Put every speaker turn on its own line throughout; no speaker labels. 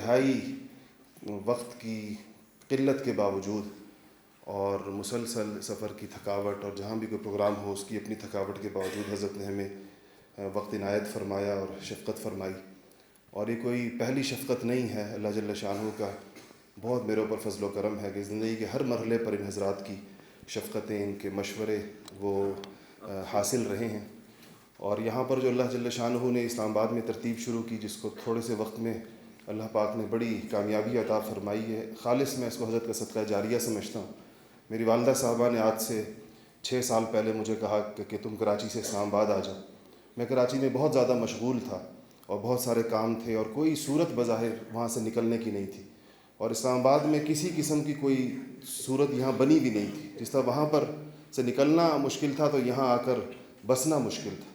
انتہائی وقت کی قلت کے باوجود اور مسلسل سفر کی تھکاوٹ اور جہاں بھی کوئی پروگرام ہو اس کی اپنی تھکاوٹ کے باوجود حضرت نے ہمیں وقت عنایت فرمایا اور شفقت فرمائی. اور یہ کوئی پہلی شفقت نہیں ہے، اللہ جل شانہ کا بہت میرے اوپر فضل و کرم ہے کہ زندگی کے ہر مرحلے پر ان حضرات کی شفقتیں، ان کے مشورے وہ حاصل رہے ہیں. اور یہاں پر جو اللہ جل شانہ نے اسلام آباد میں ترتیب شروع کی، جس کو تھوڑے سے وقت میں اللہ پاک نے بڑی کامیابی عطا فرمائی ہے، خالص میں اس کو حضرت کا صدقہ جاریہ سمجھتا ہوں. میری والدہ صاحبہ نے آج سے 6 سال پہلے مجھے کہا کہ تم کراچی سے اسلام آباد آ جاؤ. میں کراچی میں بہت زیادہ مشغول تھا اور بہت سارے کام تھے اور کوئی صورت بظاہر وہاں سے نکلنے کی نہیں تھی، اور اسلام آباد میں کسی قسم کی کوئی صورت یہاں بنی بھی نہیں تھی. جس طرح وہاں پر سے نکلنا مشکل تھا تو یہاں آ کر بسنا مشکل تھا.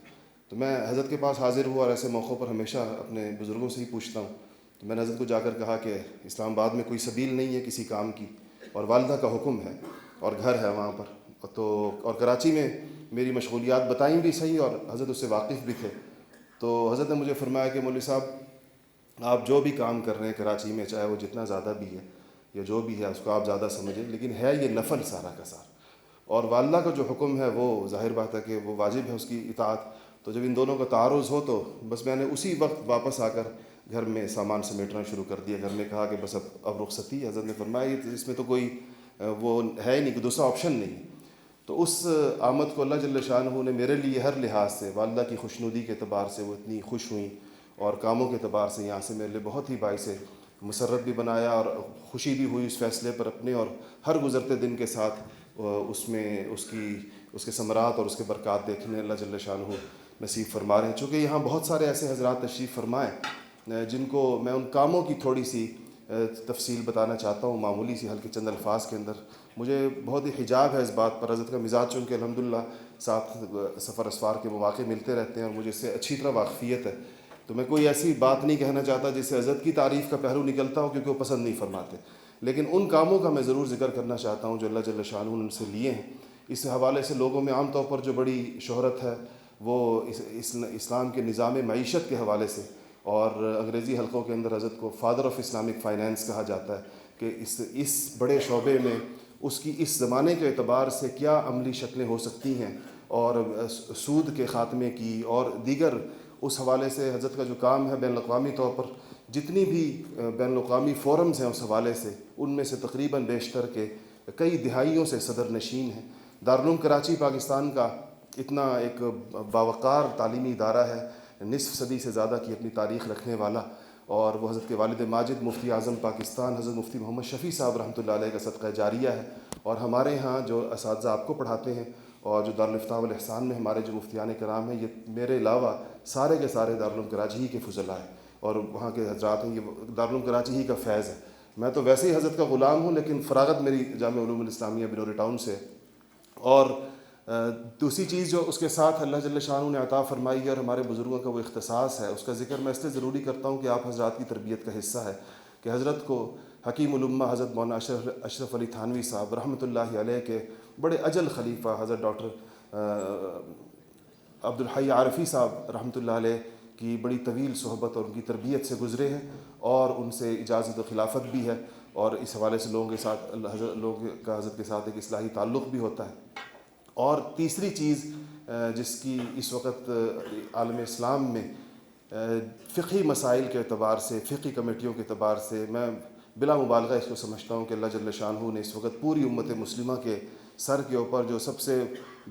تو میں حضرت کے پاس حاضر ہوا اور ایسے موقعوں پر ہمیشہ اپنے بزرگوں سے ہی پوچھتا ہوں. تو میں نے حضرت کو جا کر کہا کہ اسلام آباد میں کوئی سبیل نہیں ہے کسی کام کی، اور والدہ کا حکم ہے اور گھر ہے وہاں پر. اور کراچی میں میری مشغولیات بتائیں بھی صحیح، اور حضرت اس سے واقف بھی تھے. تو حضرت نے مجھے فرمایا کہ مولوی صاحب آپ جو بھی کام کر رہے ہیں کراچی میں، چاہے وہ جتنا زیادہ بھی ہے یا جو بھی ہے اس کو آپ زیادہ سمجھیں، لیکن ہے یہ نفل سارا کا سارا، اور والدہ کا جو حکم ہے وہ ظاہر بات ہے کہ وہ واجب ہے اس کی اطاعت. تو جب ان دونوں کا تعارض ہو تو بس میں نے اسی وقت واپس آ کر گھر میں سامان سمیٹنا شروع کر دیا. گھر میں کہا کہ بس اب رخصتی. حضرت نے فرمایا اس میں تو کوئی وہ ہے ہی نہیں، کہ دوسرا آپشن نہیں. تو اس آمد کو اللہ جل شانہ نے میرے لیے ہر لحاظ سے، والدہ کی خوشنودی کے اعتبار سے وہ اتنی خوش ہوئیں، اور کاموں کے اعتبار سے یہاں سے میرے لیے بہت ہی باعث مسرت بھی بنایا، اور خوشی بھی ہوئی اس فیصلے پر اپنے. اور ہر گزرتے دن کے ساتھ اس میں اس کے ثمرات اور اس کے برکات دیکھنے اللہ جل شانہ نصیب فرما رہے ہیں. چونکہ یہاں بہت سارے ایسے حضرات تشریف فرمائیں جن کو میں ان کاموں کی تھوڑی سی تفصیل بتانا چاہتا ہوں، معمولی سی ہلکے چند الفاظ کے اندر. مجھے بہت ہی حجاب ہے اس بات پر، حضرت کا مزاج چونکہ الحمدللہ ساتھ سفر اسفار کے مواقع ملتے رہتے ہیں اور مجھے اس سے اچھی طرح واقفیت ہے. تو میں کوئی ایسی بات نہیں کہنا چاہتا جس سے حضرت کی تعریف کا پہلو نکلتا ہو، کیونکہ وہ پسند نہیں فرماتے. لیکن ان کاموں کا میں ضرور ذکر کرنا چاہتا ہوں جو اللہ جل شانہ نے ان سے لیے ہیں. اس حوالے سے لوگوں میں عام طور پر جو بڑی شہرت ہے وہ اسلام کے نظام معیشت کے حوالے سے، اور انگریزی حلقوں کے اندر حضرت کو فادر آف اسلامک فائنینس کہا جاتا ہے، کہ اس بڑے شعبے میں اس کی اس زمانے کے اعتبار سے کیا عملی شکلیں ہو سکتی ہیں، اور سود کے خاتمے کی اور دیگر اس حوالے سے حضرت کا جو کام ہے بین الاقوامی طور پر جتنی بھی بین الاقوامی فورمز ہیں اس حوالے سے، ان میں سے تقریباً بیشتر کے کئی دہائیوں سے صدر نشین ہیں. دارالعلوم کراچی پاکستان کا اتنا ایک باوقار تعلیمی ادارہ ہے، نصف صدی سے زیادہ کی اپنی تاریخ رکھنے والا، اور وہ حضرت کے والد ماجد مفتی اعظم پاکستان حضرت مفتی محمد شفیع صاحب رحمۃ اللہ علیہ کا صدقہ جاریہ ہے. اور ہمارے ہاں جو اساتذہ آپ کو پڑھاتے ہیں اور جو دارالافتاء والاحسان میں ہمارے جو مفتیان کرام ہیں، یہ میرے علاوہ سارے کے سارے دارالعلوم کراچی ہی کے فضلاء ہیں اور وہاں کے حضرات ہیں. یہ دارالعلوم کراچی ہی کا فیض ہے. میں تو ویسے ہی حضرت کا غلام ہوں، لیکن فراغت میری جامعہ علوم الاسلامیہ بنور ٹاؤن سے. اور دوسری چیز جو اس کے ساتھ اللہ جل شانہ نے عطا فرمائی ہے اور ہمارے بزرگوں کا وہ اختصاص ہے، اس کا ذکر میں اس لیے ضروری کرتا ہوں کہ آپ حضرات کی تربیت کا حصہ ہے کہ حضرت کو حکیم الامہ حضرت مولانا اشرف علی تھانوی صاحب رحمۃ اللہ علیہ کے بڑے اجل خلیفہ حضرت ڈاکٹر عبدالحی عارفی صاحب رحمۃ اللہ علیہ کی بڑی طویل صحبت اور ان کی تربیت سے گزرے ہیں، اور ان سے اجازت و خلافت بھی ہے، اور اس حوالے سے لوگوں کے ساتھ لوگوں کا حضرت کے ساتھ ایک اصلاحی تعلق بھی ہوتا ہے. اور تیسری چیز جس کی اس وقت عالم اسلام میں فقہی مسائل کے اعتبار سے، فقہی کمیٹیوں کے اعتبار سے، میں بلا مبالغہ اس کو سمجھتا ہوں کہ اللہ جل شانہ نے اس وقت پوری امت مسلمہ کے سر کے اوپر جو سب سے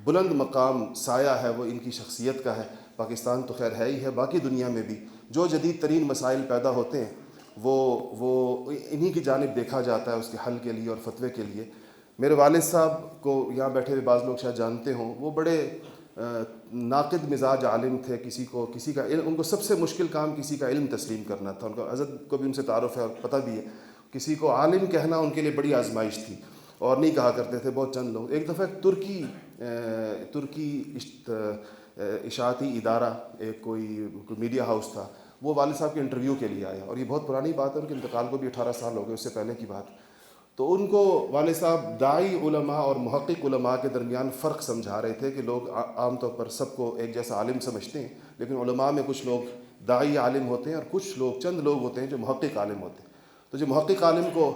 بلند مقام سایہ ہے وہ ان کی شخصیت کا ہے. پاکستان تو خیر ہے ہی ہے، باقی دنیا میں بھی جو جدید ترین مسائل پیدا ہوتے ہیں وہ انہی کی جانب دیکھا جاتا ہے اس کے حل کے لیے اور فتوے کے لیے. میرے والد صاحب کو یہاں بیٹھے ہوئے بعض لوگ شاید جانتے ہوں، وہ بڑے ناقد مزاج عالم تھے. کسی کا علم، ان کو سب سے مشکل کام کسی کا علم تسلیم کرنا تھا. ان کا حضرت کو بھی ان سے تعارف ہے اور پتہ بھی ہے. کسی کو عالم کہنا ان کے لیے بڑی آزمائش تھی اور نہیں کہا کرتے تھے بہت چند لوگ. ایک دفعہ ترکی اشاعتی ادارہ ایک کوئی میڈیا ہاؤس تھا، وہ والد صاحب کے انٹرویو کے لیے آیا، اور یہ بہت پرانی بات ہے، ان کے انتقال کو بھی 18 سال ہو گئے، اس سے پہلے کی بات. تو ان کو والد صاحب داعی علماء اور محقق علماء کے درمیان فرق سمجھا رہے تھے کہ لوگ عام طور پر سب کو ایک جیسا عالم سمجھتے ہیں، لیکن علماء میں کچھ لوگ داعی عالم ہوتے ہیں اور کچھ لوگ چند لوگ ہوتے ہیں جو محقق عالم ہوتے ہیں. تو جو محقق عالم کو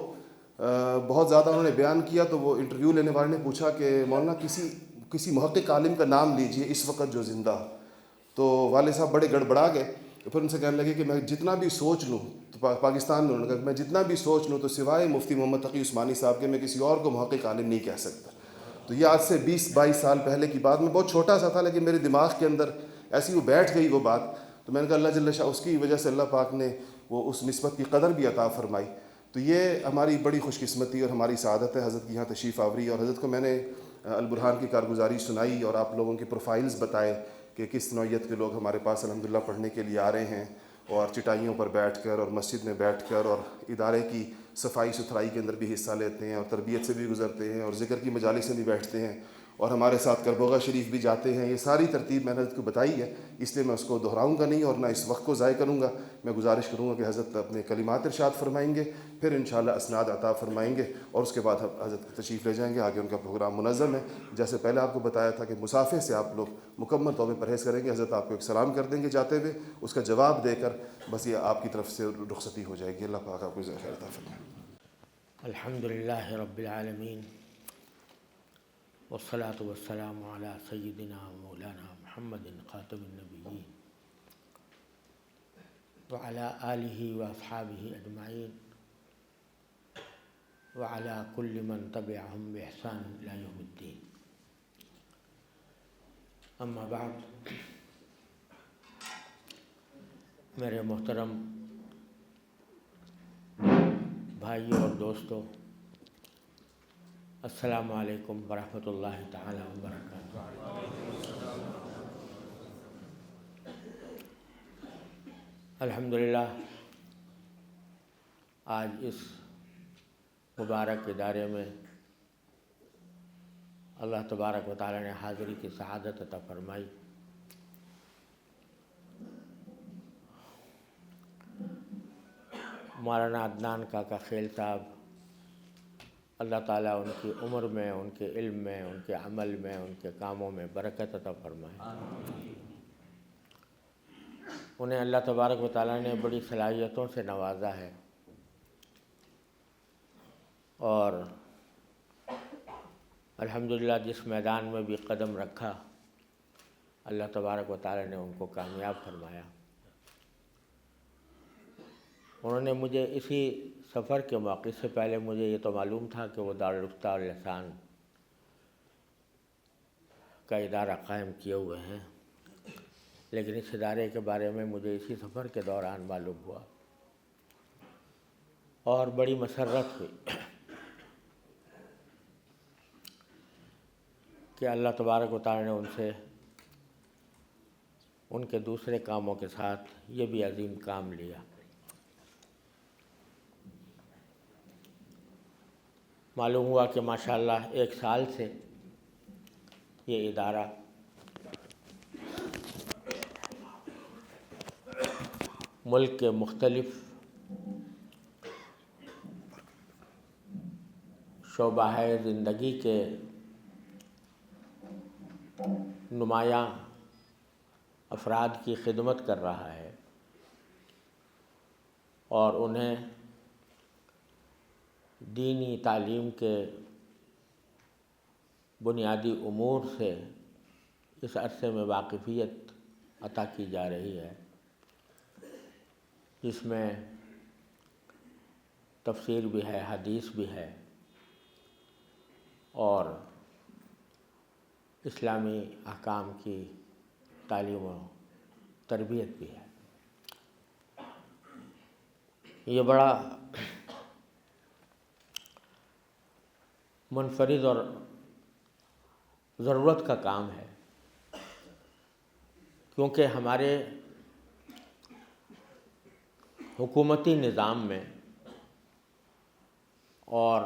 بہت زیادہ انہوں نے بیان کیا، تو وہ انٹرویو لینے والے نے پوچھا کہ مولانا کسی محقق عالم کا نام لیجئے اس وقت جو زندہ. تو والد صاحب بڑے گڑبڑا گئے. پھر ان سے کہنے لگے کہ میں جتنا بھی سوچ لوں، تو پاکستان میں انہوں نے کہا میں جتنا بھی سوچ لوں تو سوائے مفتی محمد تقی عثمانی صاحب کے میں کسی اور کو محقق عالم نہیں کہہ سکتا. تو یہ آج سے 20-22 سال پہلے کی بات، میں بہت چھوٹا سا تھا لیکن میرے دماغ کے اندر ایسی وہ بیٹھ گئی وہ بات. تو میں نے کہا اللہ جل شاہ، اس کی وجہ سے اللہ پاک نے وہ اس نسبت کی قدر بھی عطا فرمائی. تو یہ ہماری بڑی خوش قسمتی اور ہماری سعادت ہے حضرت کی یہاں تشریف آوری. اور حضرت کو میں نے البرہان کی کارگزاری سنائی اور آپ لوگوں کے پروفائلز بتائے کہ کس نوعیت کے لوگ ہمارے پاس الحمدللہ پڑھنے کے لیے آ رہے ہیں، اور چٹائیوں پر بیٹھ کر اور مسجد میں بیٹھ کر اور ادارے کی صفائی ستھرائی کے اندر بھی حصہ لیتے ہیں، اور تربیت سے بھی گزرتے ہیں، اور ذکر کی مجالس میں بھی بیٹھتے ہیں، اور ہمارے ساتھ کربوغا شریف بھی جاتے ہیں. یہ ساری ترتیب میں نے حضرت کو بتائی ہے، اس لیے میں اس کو دہراؤں گا نہیں اور نہ اس وقت کو ضائع کروں گا. میں گزارش کروں گا کہ حضرت اپنے کلمات ارشاد فرمائیں گے، پھر انشاءاللہ اسناد عطا فرمائیں گے، اور اس کے بعد حضرت تشریف لے جائیں گے. آگے ان کا پروگرام منظم ہے. جیسے پہلے آپ کو بتایا تھا کہ مسافے سے آپ لوگ مکمل طور پہ پرہیز کریں گے. حضرت آپ کو ایک سلام کر دیں گے جاتے ہوئے، اس کا جواب دے کر بس یہ آپ کی طرف سے رخصتی ہو جائے گی. اللہ پاک آپ کو خیر عطا فرمائے.
الحمدللہ رب العالمین، والصلاة والسلام علی سیدنا مولانا محمد خاتم النبیین وعلی آلہ واصحابہ اجمعین وعلی کل من تبعہم بإحسان الی یوم الدین. اما بعد، میرے محترم بھائیوں اور دوستوں، السلام علیکم ورحمۃ اللہ تعالی وبرکاتہ. الحمدللہ آج اس مبارک ادارے میں اللہ تبارک و تعالی نے حاضری کی سعادت عطا فرمائی. مولانا عدنان کاکا خیل صاحب، اللہ تعالیٰ ان کی عمر میں، ان کے علم میں، ان کے عمل میں، ان کے کاموں میں برکت عطا فرمائے. انہیں اللہ تبارک و تعالیٰ نے بڑی صلاحیتوں سے نوازا ہے، اور الحمدللہ جس میدان میں بھی قدم رکھا اللہ تبارک و تعالیٰ نے ان کو کامیاب فرمایا. انہوں نے مجھے اسی سفر کے موقع سے پہلے مجھے یہ تو معلوم تھا کہ وہ دارالفتہ اللسان کا ادارہ قائم کیے ہوئے ہیں، لیکن اس ادارے کے بارے میں مجھے اسی سفر کے دوران معلوم ہوا اور بڑی مسرت ہوئی کہ اللہ تبارک و تعالی نے ان سے ان کے دوسرے کاموں کے ساتھ یہ بھی عظیم کام لیا. معلوم ہوا کہ ماشاءاللہ 1 سال سے یہ ادارہ ملک کے مختلف شعبہ زندگی کے نمایاں افراد کی خدمت کر رہا ہے، اور انہیں دینی تعلیم کے بنیادی امور سے اس عرصے میں واقفیت عطا کی جا رہی ہے، جس میں تفسیر بھی ہے، حدیث بھی ہے، اور اسلامی احکام کی تعلیم و تربیت بھی ہے. یہ بڑا منفرد اور ضرورت کا کام ہے، کیونکہ ہمارے حکومتی نظام میں اور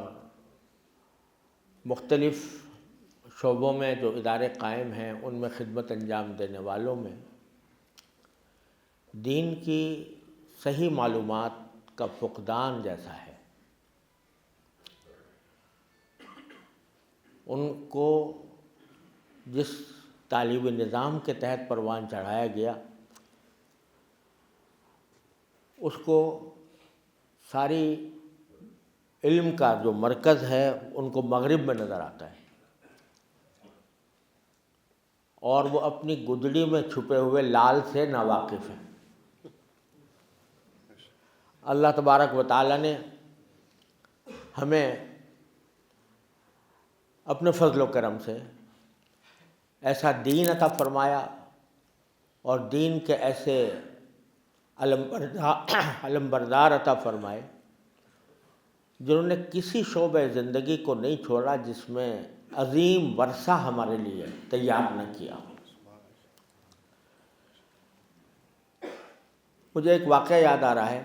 مختلف شعبوں میں جو ادارے قائم ہیں ان میں خدمت انجام دینے والوں میں دین کی صحیح معلومات کا فقدان جیسا ہے. ان کو جس تعلیمی نظام کے تحت پروان چڑھایا گیا اس کو ساری علم کا جو مرکز ہے ان کو مغرب میں نظر آتا ہے، اور وہ اپنی گدڑی میں چھپے ہوئے لال سے ناواقف ہیں۔ اللہ تبارک و تعالیٰ نے ہمیں اپنے فضل و کرم سے ایسا دین عطا فرمایا اور دین کے ایسے علم بردار عطا فرمائے جنہوں نے کسی شعبہ زندگی کو نہیں چھوڑا جس میں عظیم ورثہ ہمارے لیے تیار نہ کیا۔ مجھے ایک واقعہ یاد آ رہا ہے۔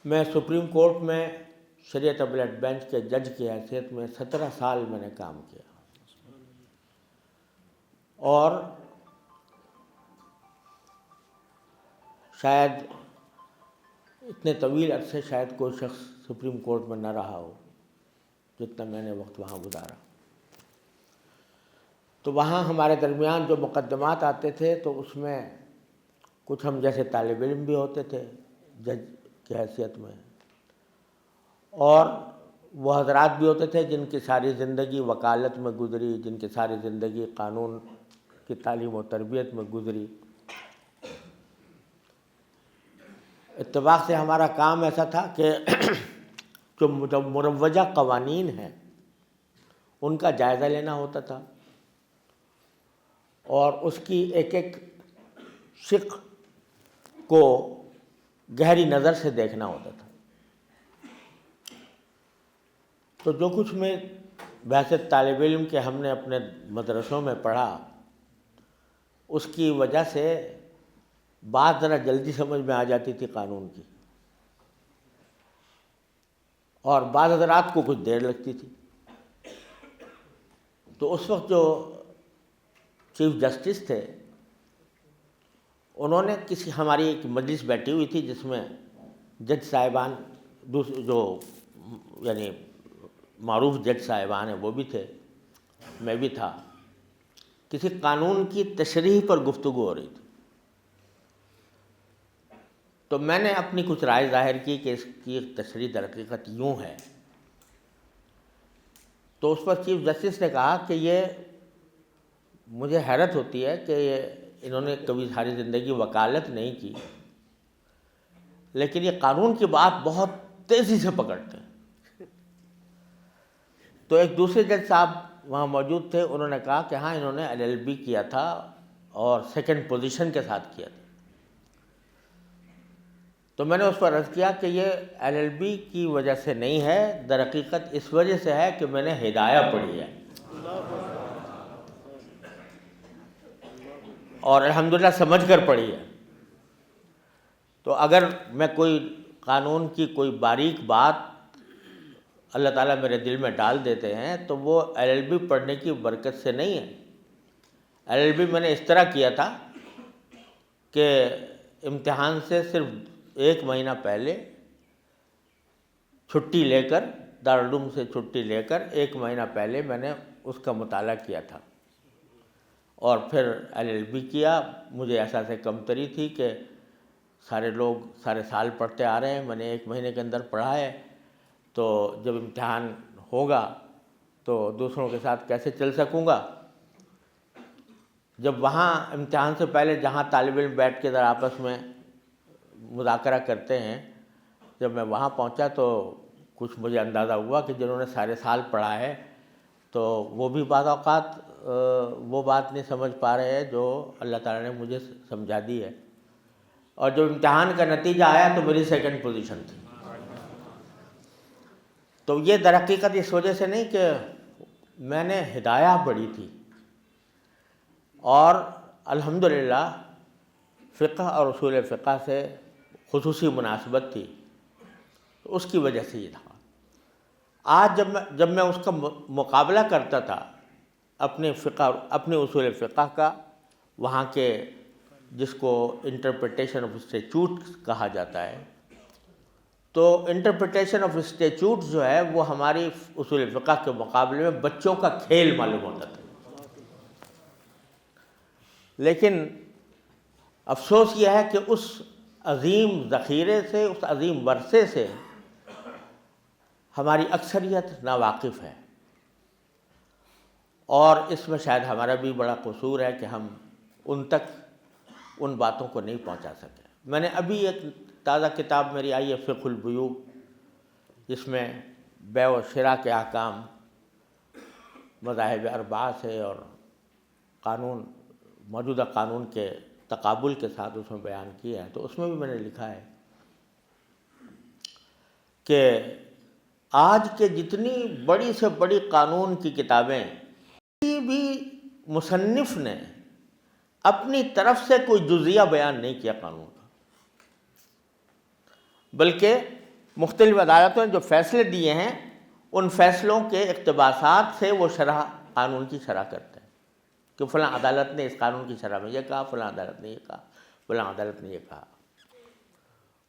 میں سپریم کورٹ میں شریعت اپیلیٹ بینچ کے جج کی حیثیت میں 17 سال میں نے کام کیا، اور شاید اتنے طویل عرصے شاید کوئی شخص سپریم کورٹ میں نہ رہا ہو جتنا میں نے وقت وہاں گزارا۔ تو وہاں ہمارے درمیان جو مقدمات آتے تھے تو اس میں کچھ ہم جیسے طالب علم بھی ہوتے تھے جج کی حیثیت میں، اور وہ حضرات بھی ہوتے تھے جن کی ساری زندگی وکالت میں گزری، جن کی ساری زندگی قانون کی تعلیم و تربیت میں گزری۔ اتفاق سے ہمارا کام ایسا تھا کہ جو مروجہ قوانین ہیں ان کا جائزہ لینا ہوتا تھا، اور اس کی ایک ایک شق کو گہری نظر سے دیکھنا ہوتا تھا۔ تو جو کچھ میں بحیثیت طالب علم کے ہم نے اپنے مدرسوں میں پڑھا، اس کی وجہ سے بات ذرا جلدی سمجھ میں آ جاتی تھی قانون کی، اور بعض حضرات کو کچھ دیر لگتی تھی۔ تو اس وقت جو چیف جسٹس تھے انہوں نے ہماری ایک مجلس بیٹھی ہوئی تھی جس میں جج صاحبان جو یعنی معروف جج صاحبان ہیں وہ بھی تھے، میں بھی تھا۔ کسی قانون کی تشریح پر گفتگو ہو رہی تھی، تو میں نے اپنی کچھ رائے ظاہر کی کہ اس کی تشریح در حقیقت یوں ہے۔ تو اس پر چیف جسٹس نے کہا کہ یہ مجھے حیرت ہوتی ہے کہ انہوں نے کبھی ساری زندگی وکالت نہیں کی، لیکن یہ قانون کی بات بہت تیزی سے پکڑتے ہیں۔ تو ایک دوسرے جج صاحب وہاں موجود تھے، انہوں نے کہا کہ ہاں انہوں نے LLB کیا تھا اور سیکنڈ پوزیشن کے ساتھ کیا تھا۔ تو میں نے اس پر عرض کیا کہ یہ LLB کی وجہ سے نہیں ہے، در حقیقت اس وجہ سے ہے کہ میں نے ہدایہ پڑھی ہے، اور الحمدللہ سمجھ کر پڑھی ہے۔ تو اگر میں کوئی قانون کی کوئی باریک بات اللہ تعالیٰ میرے دل میں ڈال دیتے ہیں تو وہ LLB پڑھنے کی برکت سے نہیں ہے۔ LLB میں نے اس طرح کیا تھا کہ امتحان سے صرف 1 مہینہ پہلے چھٹی لے کر، دارالعلوم سے چھٹی لے کر 1 مہینہ پہلے میں نے اس کا مطالعہ کیا تھا، اور پھر LLB کیا۔ مجھے احساس کمتری تھی کہ سارے لوگ سارے سال پڑھتے آ رہے ہیں، میں نے 1 مہینے کے اندر پڑھا ہے، تو جب امتحان ہوگا تو دوسروں کے ساتھ کیسے چل سکوں گا۔ جب وہاں امتحان سے پہلے جہاں طالب علم بیٹھ کے ذرا آپس میں مذاکرہ کرتے ہیں، جب میں وہاں پہنچا تو کچھ مجھے اندازہ ہوا کہ جنہوں نے سارے سال پڑھا ہے تو وہ بھی بعض اوقات وہ بات نہیں سمجھ پا رہے ہیں جو اللہ تعالیٰ نے مجھے سمجھا دی ہے، اور جب امتحان کا نتیجہ آیا تو میری سیکنڈ پوزیشن تھی۔ تو یہ در حقیقت اس وجہ سے نہیں کہ میں نے ہدایہ پڑھی تھی، اور الحمدللہ فقہ اور اصول فقہ سے خصوصی مناسبت تھی، تو اس کی وجہ سے یہ تھا۔ آج جب میں اس کا مقابلہ کرتا تھا اپنے اصول فقہ کا، وہاں کے جس کو انٹرپریٹیشن آف اسٹیچوٹ کہا جاتا ہے، تو انٹرپریٹیشن آف اسٹیچوٹ جو ہے وہ ہماری اصول فقہ کے مقابلے میں بچوں کا کھیل معلوم ہوتا تھا۔ لیکن افسوس یہ ہے کہ اس عظیم ذخیرے سے، اس عظیم ورثے سے ہماری اکثریت ناواقف ہے، اور اس میں شاید ہمارا بھی بڑا قصور ہے کہ ہم ان تک ان باتوں کو نہیں پہنچا سکے۔ میں نے ابھی ایک تازہ کتاب میری آئی ہے فقہ البیوع، جس میں بیع و شراء کے احکام مذاہب اربعہ سے اور موجودہ قانون کے تقابل کے ساتھ اس میں بیان کیا ہے، تو اس میں بھی میں نے لکھا ہے کہ آج کے جتنی بڑی سے بڑی قانون کی کتابیں، کسی بھی مصنف نے اپنی طرف سے کوئی جزیہ بیان نہیں کیا قانون کا، بلکہ مختلف عدالتوں نے جو فیصلے دیے ہیں ان فیصلوں کے اقتباسات سے وہ شرح قانون کی شرح کرتے ہیں کہ فلاں عدالت نے اس قانون کی شرح میں یہ کہا، فلاں عدالت نے یہ کہا، فلاں عدالت نے یہ کہا۔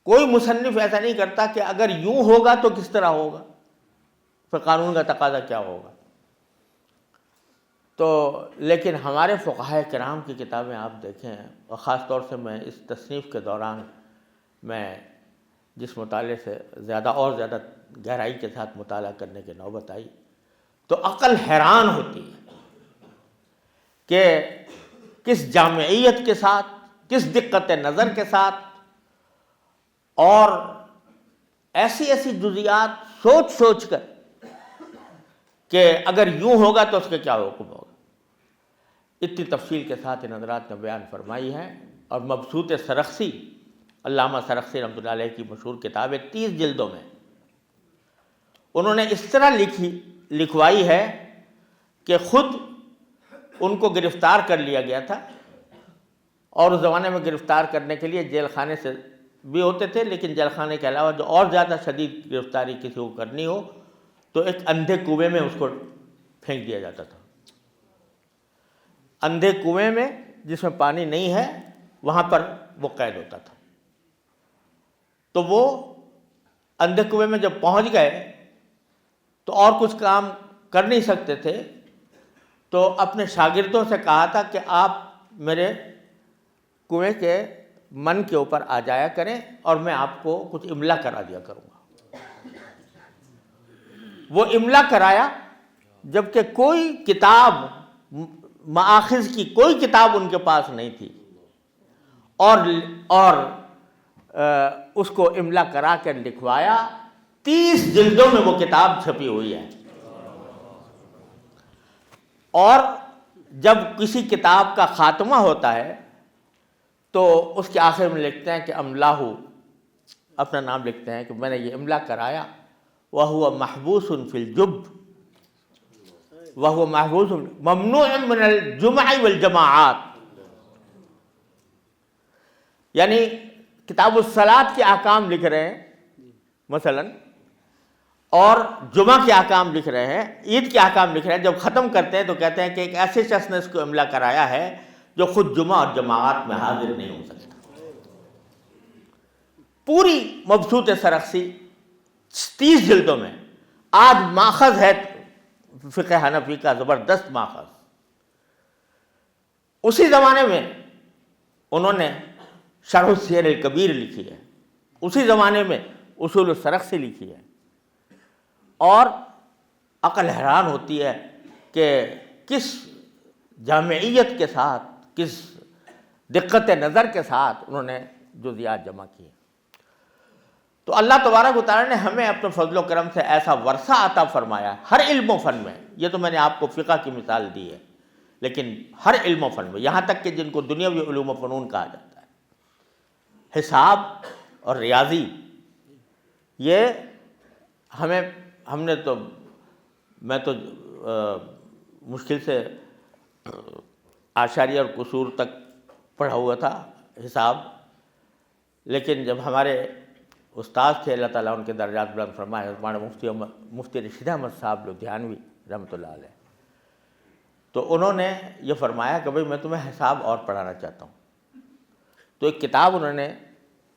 کوئی مصنف ایسا نہیں کرتا کہ اگر یوں ہوگا تو کس طرح ہوگا، پھر قانون کا تقاضا کیا ہوگا۔ تو لیکن ہمارے فقہائے کرام کی کتابیں آپ دیکھیں، اور خاص طور سے میں اس تصنیف کے دوران میں جس مطالعے سے زیادہ اور زیادہ گہرائی کے ساتھ مطالعہ کرنے کی نوبت آئی، تو عقل حیران ہوتی ہے کہ کس جامعیت کے ساتھ، کس دقت نظر کے ساتھ، اور ایسی ایسی جزیات سوچ سوچ کر کہ اگر یوں ہوگا تو اس کے کیا حکم ہوگا، اتنی تفصیل کے ساتھ ان حضرات نے بیان فرمائی ہے۔ اور مبسوط سرخسی، علامہ سرخسی رحمۃ اللہ علیہ کی مشہور کتاب ہے، 30 جلدوں میں انہوں نے اس طرح لکھوائی ہے کہ خود ان کو گرفتار کر لیا گیا تھا، اور اس زمانے میں گرفتار کرنے کے لیے جیل خانے سے بھی ہوتے تھے، لیکن جیل خانے کے علاوہ جو اور زیادہ شدید گرفتاری کسی کو کرنی ہو تو ایک اندھے کنویں میں اس کو پھینک دیا جاتا تھا، اندھے کنویں میں جس میں پانی نہیں ہے، وہاں پر وہ قید ہوتا تھا۔ تو وہ اندھے کنویں میں جب پہنچ گئے تو اور کچھ کام کر نہیں سکتے تھے، تو اپنے شاگردوں سے کہا تھا کہ آپ میرے کنویں کے من کے اوپر آ جایا کریں اور میں آپ کو کچھ املا کرا دیا کروں گا۔ وہ املا کرایا، جبکہ کوئی کتاب، مآخذ کی کوئی کتاب ان کے پاس نہیں تھی، اور اس کو املا کرا کر لکھوایا۔ 30 جلدوں میں وہ کتاب چھپی ہوئی ہے۔ اور جب کسی کتاب کا خاتمہ ہوتا ہے تو اس کے آخر میں لکھتے ہیں کہ املاہ، اپنا نام لکھتے ہیں کہ میں نے یہ املا کرایا، وَهُوَ مَحْبُوسٌ فِي الْجُبِّ وَهُوَ مَحْبُوسٌ مَمْنُوعٌ مِنَ الْجُمَعِ وَالْجَمَاعَاتِ، یعنی کتاب الصلاۃ کے احکام لکھ رہے ہیں مثلا، اور جمعہ کے احکام لکھ رہے ہیں، عید کے احکام لکھ رہے ہیں، جب ختم کرتے ہیں تو کہتے ہیں کہ ایک ایسے شخص نے اس کو املا کرایا ہے جو خود جمعہ اور جماعت میں حاضر نہیں ہو سکتا۔ پوری مبسوط سرخسی 30 جلدوں میں، آج ماخذ ہے فقہ حنفی کا زبردست ماخذ۔ اسی زمانے میں انہوں نے شرح السیر الکبیر لکھی ہے، اسی زمانے میں اصول السرخسی لکھی ہے، اور عقل حیران ہوتی ہے کہ کس جامعیت کے ساتھ، کس دقت نظر کے ساتھ انہوں نے جزیات جمع کیے۔ تو اللہ تبارک و تعالیٰ نے ہمیں اپنے فضل و کرم سے ایسا ورثہ عطا فرمایا ہے ہر علم و فن میں۔ یہ تو میں نے آپ کو فقہ کی مثال دی ہے، لیکن ہر علم و فن میں، یہاں تک کہ جن کو دنیاوی علوم و فنون کہا جاتا ہے، حساب اور ریاضی، یہ ہم نے تو، میں تو مشکل سے اعشاریہ اور کسور تک پڑھا ہوا تھا حساب، لیکن جب ہمارے استاد تھے، اللہ تعالیٰ ان کے درجات بلند فرمائے، ہمارے مفتی رشید احمد صاحب لدھیانوی رحمۃ اللہ علیہ، تو انہوں نے یہ فرمایا کہ بھئی میں تمہیں حساب اور پڑھانا چاہتا ہوں۔ تو ایک کتاب انہوں نے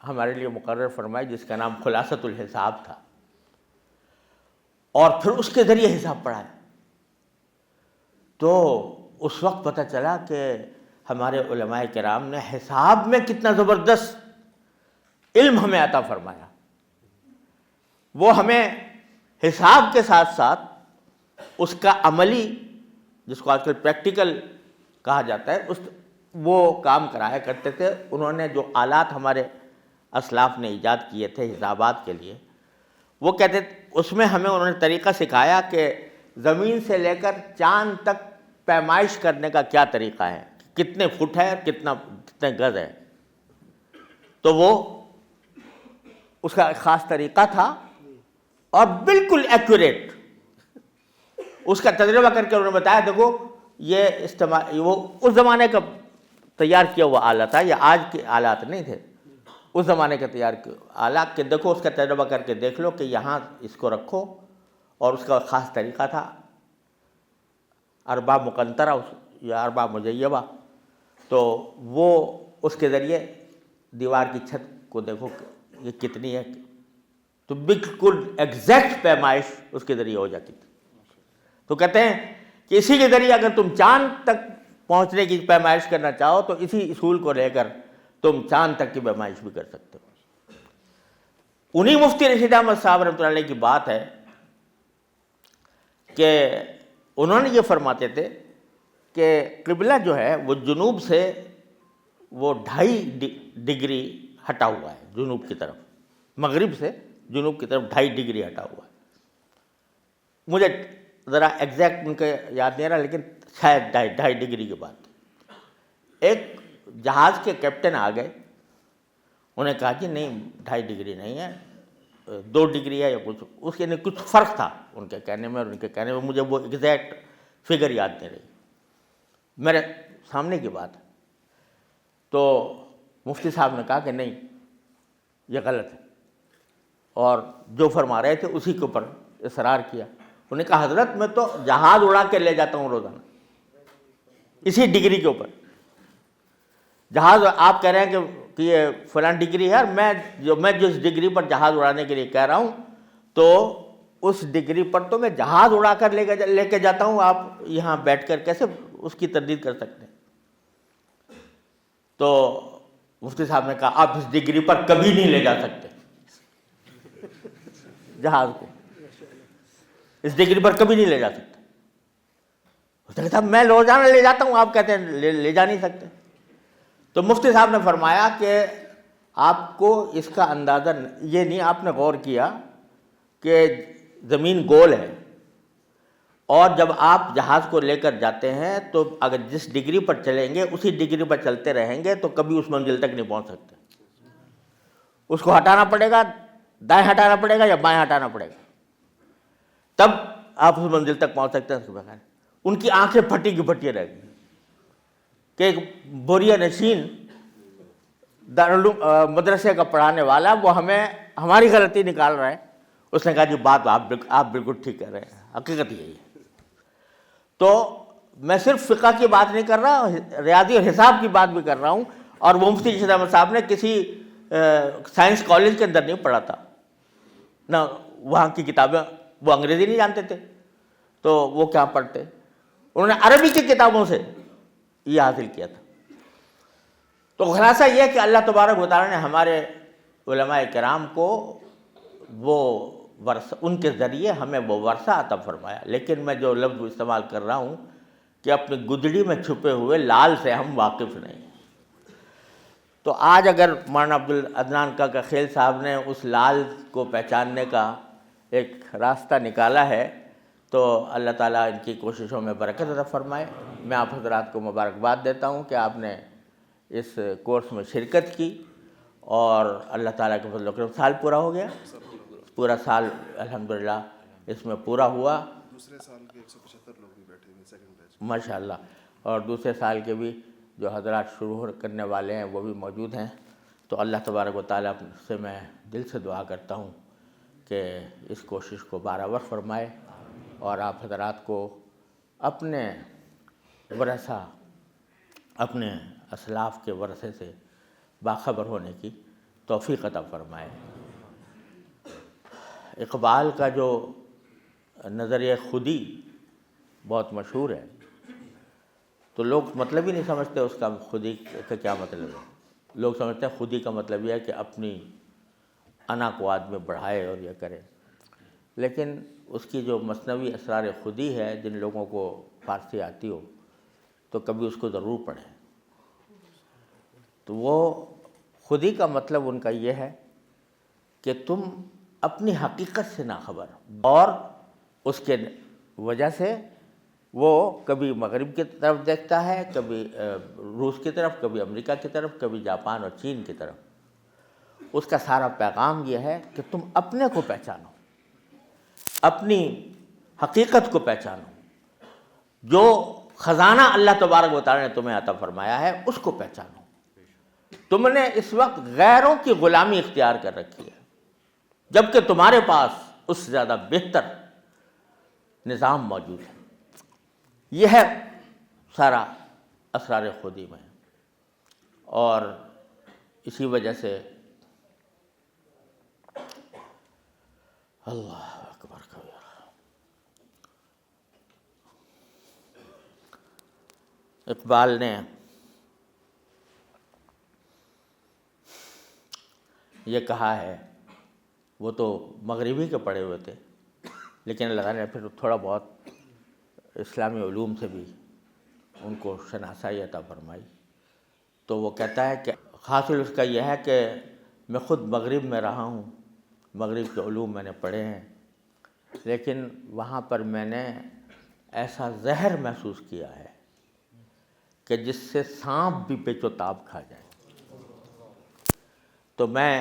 ہمارے لیے مقرر فرمائی جس کا نام خلاصۃ الحساب تھا، اور پھر اس کے ذریعے حساب پڑھایا۔ تو اس وقت پتہ چلا کہ ہمارے علماء کرام نے حساب میں کتنا زبردست علم ہمیں عطا فرمایا، وہ ہمیں حساب کے ساتھ ساتھ اس کا عملی، جس کو آج کل پریکٹیکل کہا جاتا ہے، وہ کام کرایا کرتے تھے۔ انہوں نے جو آلات ہمارے اسلاف نے ایجاد کیے تھے حسابات کے لیے، وہ کہتے اس میں ہمیں انہوں نے طریقہ سکھایا کہ زمین سے لے کر چاند تک پیمائش کرنے کا کیا طریقہ ہے، کتنے فٹ ہے، کتنے گز ہے۔ تو وہ اس کا ایک خاص طریقہ تھا اور بالکل ایکوریٹ۔ اس کا تجربہ کر کے انہوں نے بتایا دیکھو یہ وہ اس زمانے کا تیار کیا ہوا آلہ تھا، یہ آج کے آلات نہیں تھے، اس زمانے کا تیار کیا آلات کے دیکھو، اس کا تجربہ کر کے دیکھ لو کہ یہاں اس کو رکھو، اور اس کا خاص طریقہ تھا ارباب مقنطرہ یا ارباب مجیبہ۔ تو وہ اس کے ذریعے دیوار کی چھت کو دیکھو کہ یہ کتنی ہے، تو بالکل ایگزیکٹ پیمائش اس کے ذریعے ہو جاتی تھی۔ تو کہتے ہیں کہ اسی کے ذریعے اگر تم چاند تک پہنچنے کی پیمائش کرنا چاہو تو اسی اصول کو لے کر تم چاند تک کی پیمائش بھی کر سکتے ہو۔ انہی مفتی رشید احمد صاحب رحمۃ اللہ علیہ کی بات ہے کہ انہوں نے یہ فرماتے تھے کہ قبلہ جو ہے وہ جنوب سے وہ 2.5 ڈگری ہٹا ہوا ہے، جنوب کی طرف، مغرب سے جنوب کی طرف 2.5 ڈگری ہٹا ہوا ہے۔ مجھے ذرا ایگزیکٹ ان کا یاد نہیں رہا، لیکن شاید 2.5 ڈگری کی بات۔ ایک جہاز کے کیپٹن آ گئے، انہوں نے کہا کہ نہیں 2.5 ڈگری نہیں ہے، 2 ڈگری ہے یا کچھ، اس کے کچھ فرق تھا ان کے کہنے میں اور ان کے کہنے میں، مجھے وہ ایگزیکٹ فگر یاد نہیں رہی، میرے سامنے کی بات ہے۔ تو مفتی صاحب نے کہا کہ نہیں یہ غلط ہے، اور جو فرما رہے تھے اسی کے اوپر اصرار کیا۔ انہوں نے کہا حضرت میں تو جہاز اڑا کے لے جاتا ہوں روزانہ اسی ڈگری کے اوپر، جہاز آپ کہہ رہے ہیں کہ یہ فلاں ڈگری ہے، اور میں جس ڈگری پر جہاز اڑانے کے لیے کہہ رہا ہوں تو اس ڈگری پر تو میں جہاز اڑا کر لے کے جاتا ہوں، آپ یہاں بیٹھ کر کیسے اس کی تردید کر سکتے ہیں؟ تو مفتی صاحب نے کہا آپ اس ڈگری پر کبھی نہیں لے جا سکتے جہاز کو، اس ڈگری پر کبھی نہیں لے جا سکتے۔ اس نے کہا میں روزانہ لے جاتا ہوں، آپ کہتے ہیں لے جا نہیں سکتے۔ تو مفتی صاحب نے فرمایا کہ آپ کو اس کا اندازہ یہ نہیں، آپ نے غور کیا کہ زمین گول ہے، اور جب آپ جہاز کو لے کر جاتے ہیں تو اگر جس ڈگری پر چلیں گے اسی ڈگری پر چلتے رہیں گے تو کبھی اس منزل تک نہیں پہنچ سکتے، اس کو ہٹانا پڑے گا، دائیں ہٹانا پڑے گا یا بائیں ہٹانا پڑے گا، تب آپ اس منزل تک پہنچ سکتے ہیں۔ اس کے بغیر ان کی آنکھیں پھٹی کی پھٹی رہ گئی کہ ایک بوریا نشین دارالعلوم مدرسے کا پڑھانے والا وہ ہمیں ہماری غلطی نکال رہا ہے۔ اس نے کہا جی بات آپ بالکل ٹھیک کہہ رہے ہیں، حقیقت یہی ہے۔ تو میں صرف فقہ کی بات نہیں کر رہا، ریاضی اور حساب کی بات بھی کر رہا ہوں، اور وہ مفتی رشید احمد صاحب نے کسی سائنس کالج کے اندر نہیں پڑھا تھا، نہ وہاں کی کتابیں، وہ انگریزی نہیں جانتے تھے تو وہ کیا پڑھتے، انہوں نے عربی کی کتابوں سے یہ حاصل کیا تھا۔ تو خلاصہ یہ ہے کہ اللہ تبارک و تعالیٰ نے ہمارے علماء کرام کو وہ ورثہ، ان کے ذریعے ہمیں وہ ورثہ عطا فرمایا۔ لیکن میں جو لفظ استعمال کر رہا ہوں کہ اپنی گدڑی میں چھپے ہوئے لال سے ہم واقف نہیں۔ تو آج اگر مولانا عبدالعدنان کاکا خیل صاحب نے اس لال کو پہچاننے کا ایک راستہ نکالا ہے تو اللہ تعالیٰ ان کی کوششوں میں برکت عطا فرمائے۔ میں آپ حضرات کو مبارکباد دیتا ہوں کہ آپ نے اس کورس میں شرکت کی، اور اللہ تعالیٰ کے فضل و کرم سال پورا ہو گیا، پورا سال الحمدللہ اس میں پورا ہوا۔
دوسرے سال کے 175 لوگ بھی بیٹھے ہوئے سیکنڈ بیچ،
ماشاءاللہ، اور دوسرے سال کے بھی جو حضرات شروع کرنے والے ہیں وہ بھی موجود ہیں۔ تو اللہ تبارک و تعالیٰ سے میں دل سے دعا کرتا ہوں کہ اس کوشش کو برابر فرمائے، اور آپ حضرات کو اپنے ورثہ، اپنے اسلاف کے ورثے سے باخبر ہونے کی توفیق عطا فرمائے۔ اقبال کا جو نظریہ خودی بہت مشہور ہے، تو لوگ مطلب ہی نہیں سمجھتے اس کا، خودی کا کیا مطلب ہے۔ لوگ سمجھتے ہیں خودی کا مطلب یہ ہے کہ اپنی انا کو آدمی بڑھائے اور یہ کرے، لیکن اس کی جو مثنوی اسرار خودی ہے، جن لوگوں کو فارسی آتی ہو تو کبھی اس کو ضرور پڑھیں۔ تو وہ خودی کا مطلب ان کا یہ ہے کہ تم اپنی حقیقت سے ناخبر، اور اس کے وجہ سے وہ کبھی مغرب کی طرف دیکھتا ہے، کبھی روس کی طرف، کبھی امریکہ کی طرف، کبھی جاپان اور چین کی طرف۔ اس کا سارا پیغام یہ ہے کہ تم اپنے کو پہچانو، اپنی حقیقت کو پہچانو، جو خزانہ اللہ تبارک و تعالیٰ نے تمہیں عطا فرمایا ہے اس کو پہچانو۔ تم نے اس وقت غیروں کی غلامی اختیار کر رکھی ہے، جبکہ تمہارے پاس اس سے زیادہ بہتر نظام موجود ہے۔ یہ ہے سارا اسرار خودی میں، اور اسی وجہ سے اللہ اکبر کبیرہ۔ اقبال نے یہ کہا ہے، وہ تو مغربی کے پڑھے ہوئے تھے، لیکن اللہ تعالیٰ نے پھر تھوڑا بہت اسلامی علوم سے بھی ان کو شناسائی عطا فرمائی۔ تو وہ کہتا ہے کہ حاصل اس کا یہ ہے کہ میں خود مغرب میں رہا ہوں، مغرب کے علوم میں نے پڑھے ہیں، لیکن وہاں پر میں نے ایسا زہر محسوس کیا ہے کہ جس سے سانپ بھی پیچ و تاب کھا جائے۔ تو میں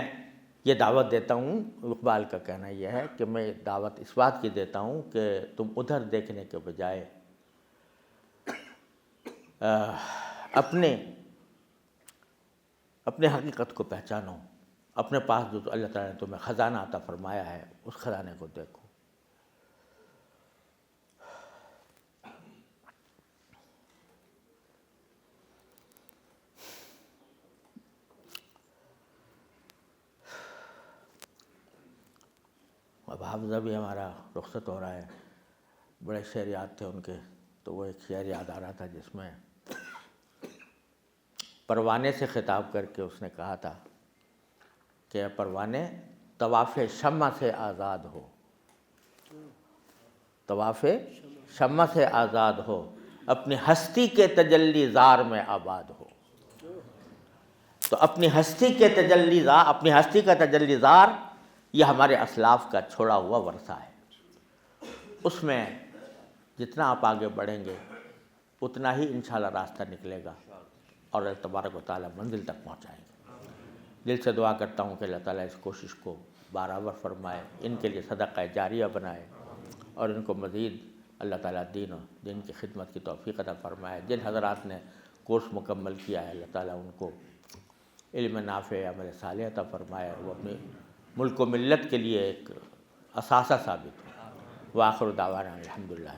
یہ دعوت دیتا ہوں، اقبال کا کہنا یہ ہے کہ میں دعوت اس بات کی دیتا ہوں کہ تم ادھر دیکھنے کے بجائے اپنے حقیقت کو پہچانو، اپنے پاس جو اللہ تعالیٰ نے تمہیں خزانہ عطا فرمایا ہے اس خزانے کو دیکھو۔ اب حافظہ بھی ہمارا رخصت ہو رہا ہے، بڑے شعر یاد تھے ان کے، تو وہ ایک شعر یاد آ رہا تھا جس میں پروانے سے خطاب کر کے اس نے کہا تھا کہ پروانے طواف شمع سے آزاد ہو، طواف شمع سے آزاد ہو، اپنی ہستی کے تجلی زار میں آباد ہو۔ تو اپنی ہستی کے تجلی زار، اپنی ہستی کا تجلی زار یہ ہمارے اسلاف کا چھوڑا ہوا ورثہ ہے۔ اس میں جتنا آپ آگے بڑھیں گے اتنا ہی انشاءاللہ راستہ نکلے گا اور اللہ تبارک و تعالیٰ منزل تک پہنچائیں گے۔ دل سے دعا کرتا ہوں کہ اللہ تعالیٰ اس کوشش کو برابر فرمائے، ان کے لیے صدقہ جاریہ بنائے، اور ان کو مزید اللہ تعالیٰ دین کی خدمت کی توفیق عطا فرمائے۔ جن حضرات نے کورس مکمل کیا ہے اللہ تعالیٰ ان کو علم نافع، عمل صالح عطا فرمائے، وہ اپنے ملک و ملت کے لیے ایک اثاثہ ثابت ہو۔ وآخر دعوانا الحمدللہ۔